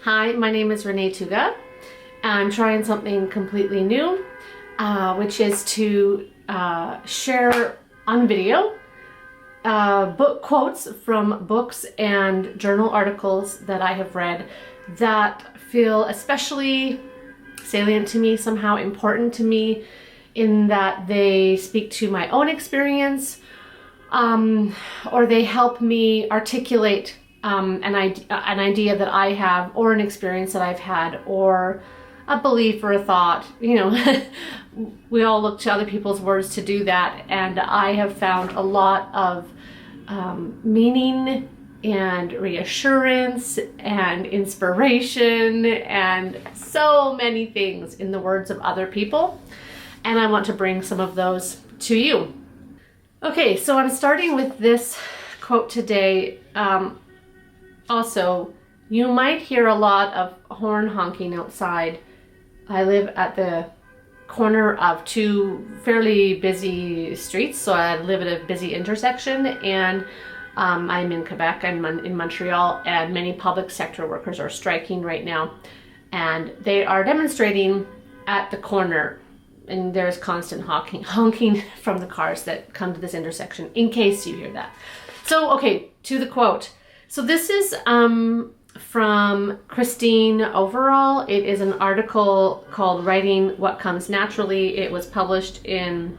Hi, my name is Renee Tuga. I'm trying something completely new, which is to share on video book quotes from books and journal articles that I have read that feel especially salient to me, somehow important to me, in that they speak to my own experience, or they help me articulate an idea that I have, or an experience that I've had, or a belief or a thought. You know, we all look to other people's words to do that, and I have found a lot of meaning and reassurance and inspiration and so many things in the words of other people, and I want to bring some of those to you. Okay, so I'm starting with this quote today. Also, you might hear a lot of horn honking outside. I live at the corner of two fairly busy streets, so I live at a busy intersection, and I'm in Quebec, I'm in Montreal, and many public sector workers are striking right now, and they are demonstrating at the corner, and there's constant honking from the cars that come to this intersection, in case you hear that. So, okay, to the quote. So this is from Christine Overall. It is an article called Writing What Comes Naturally. It was published in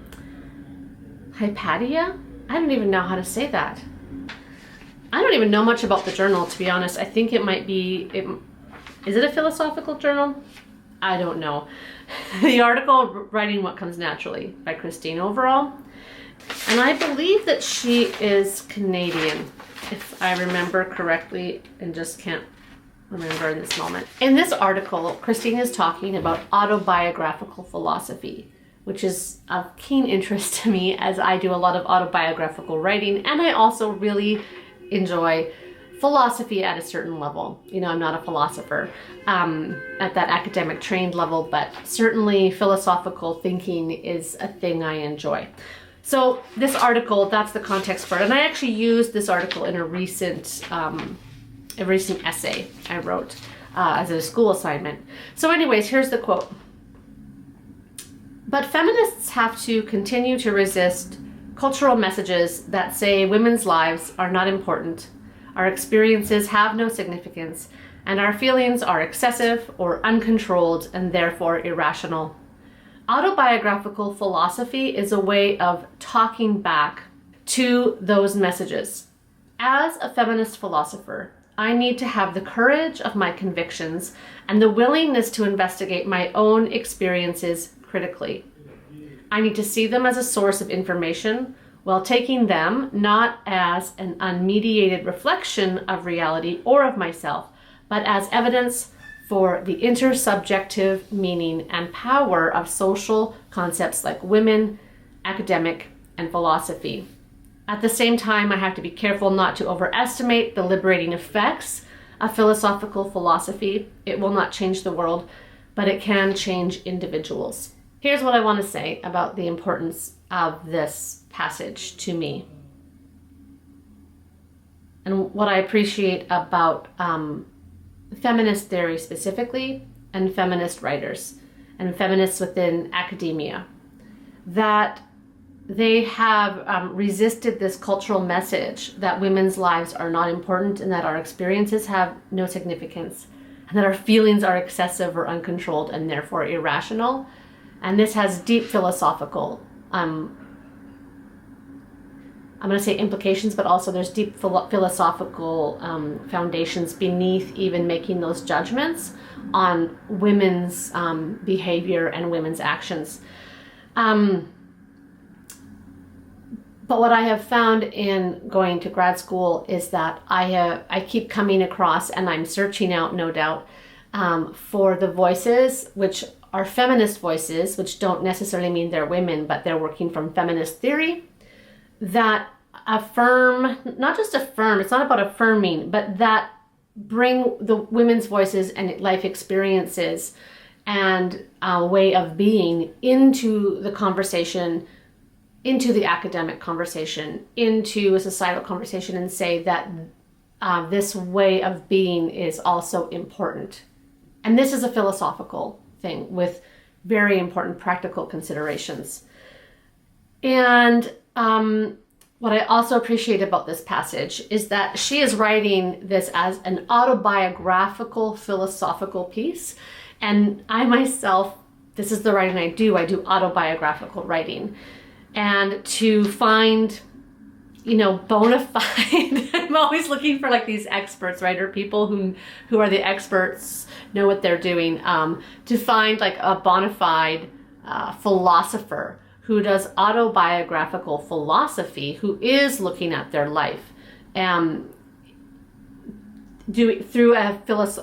Hypatia? I don't even know how to say that. I don't even know much about the journal, to be honest. I think it might be, is it a philosophical journal? I don't know. The article, Writing What Comes Naturally, by Christine Overall. And I believe that she is Canadian, if I remember correctly, and just can't remember in this moment. In this article, Christine is talking about autobiographical philosophy, which is of keen interest to me, as I do a lot of autobiographical writing, and I also really enjoy philosophy at a certain level. You know, I'm not a philosopher at that academic trained level, but certainly philosophical thinking is a thing I enjoy. So this article, that's the context for it, and I actually used this article in a recent essay I wrote as a school assignment. So anyways, here's the quote. But feminists have to continue to resist cultural messages that say women's lives are not important, our experiences have no significance, and our feelings are excessive or uncontrolled and therefore irrational. Autobiographical philosophy is a way of talking back to those messages. As a feminist philosopher, I need to have the courage of my convictions and the willingness to investigate my own experiences critically. I need to see them as a source of information while taking them not as an unmediated reflection of reality or of myself, but as evidence for the intersubjective meaning and power of social concepts like women, academic, and philosophy. At the same time, I have to be careful not to overestimate the liberating effects of philosophical philosophy. It will not change the world, but it can change individuals. Here's what I want to say about the importance of this passage to me, and what I appreciate about feminist theory specifically, and feminist writers, and feminists within academia, that they have resisted this cultural message that women's lives are not important and that our experiences have no significance and that our feelings are excessive or uncontrolled and therefore irrational. And this has deep philosophical, I'm going to say implications, but also there's deep philosophical foundations beneath even making those judgments on women's behavior and women's actions. But what I have found in going to grad school is that I keep coming across, and I'm searching out, no doubt, for the voices which are feminist voices, which don't necessarily mean they're women, but they're working from feminist theory, that affirm, not just affirm, it's not about affirming, but that bring the women's voices and life experiences and a way of being into the conversation, into the academic conversation, into a societal conversation, and say that this way of being is also important. And this is a philosophical thing with very important practical considerations. And what I also appreciate about this passage is that she is writing this as an autobiographical, philosophical piece. And I myself, this is the writing I do autobiographical writing. And to find, bona fide, I'm always looking for like these experts, right? Or people who are the experts, know what they're doing. To find like a bona fide philosopher who does autobiographical philosophy, who is looking at their life, through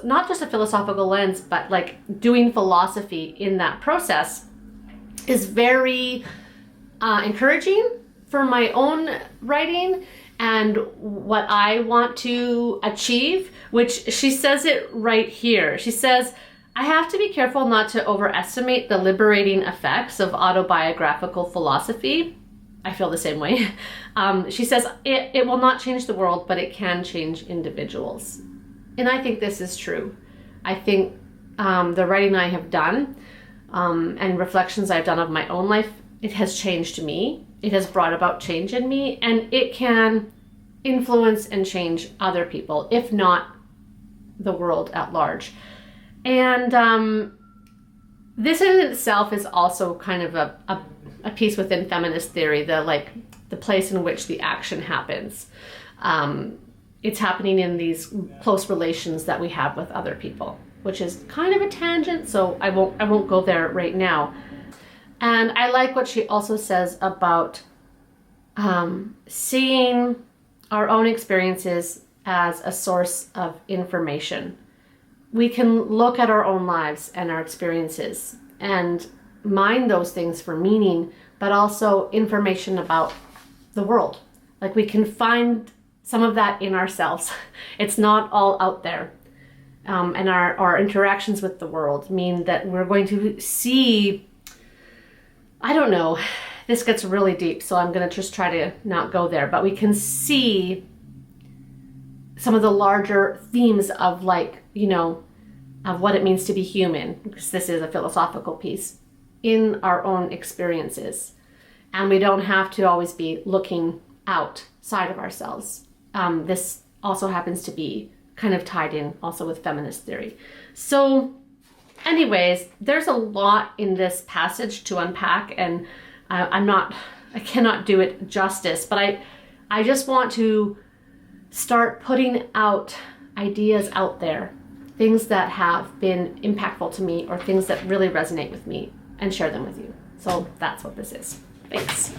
not just a philosophical lens, but like doing philosophy in that process, is very encouraging for my own writing and what I want to achieve, which she says it right here. She says, I have to be careful not to overestimate the liberating effects of autobiographical philosophy. I feel the same way. She says, it will not change the world, but it can change individuals. And I think this is true. I think the writing I have done and reflections I've done of my own life, it has changed me. It has brought about change in me, and it can influence and change other people, if not the world at large. And this in itself is also kind of a piece within feminist theory, the place in which the action happens. It's happening in these close relations that we have with other people, which is kind of a tangent, so I won't go there right now. And I like what she also says about seeing our own experiences as a source of information. We can look at our own lives and our experiences and mine those things for meaning, but also information about the world. Like we can find some of that in ourselves. It's not all out there. And our interactions with the world mean that we're going to see, I don't know, this gets really deep, so I'm going to just try to not go there, but we can see some of the larger themes of of what it means to be human, because this is a philosophical piece, in our own experiences. And we don't have to always be looking outside of ourselves. This also happens to be kind of tied in also with feminist theory. So anyways, there's a lot in this passage to unpack, and I cannot do it justice, but I just want to start putting out ideas out there, things that have been impactful to me or things that really resonate with me, and share them with you. So that's what this is. Thanks.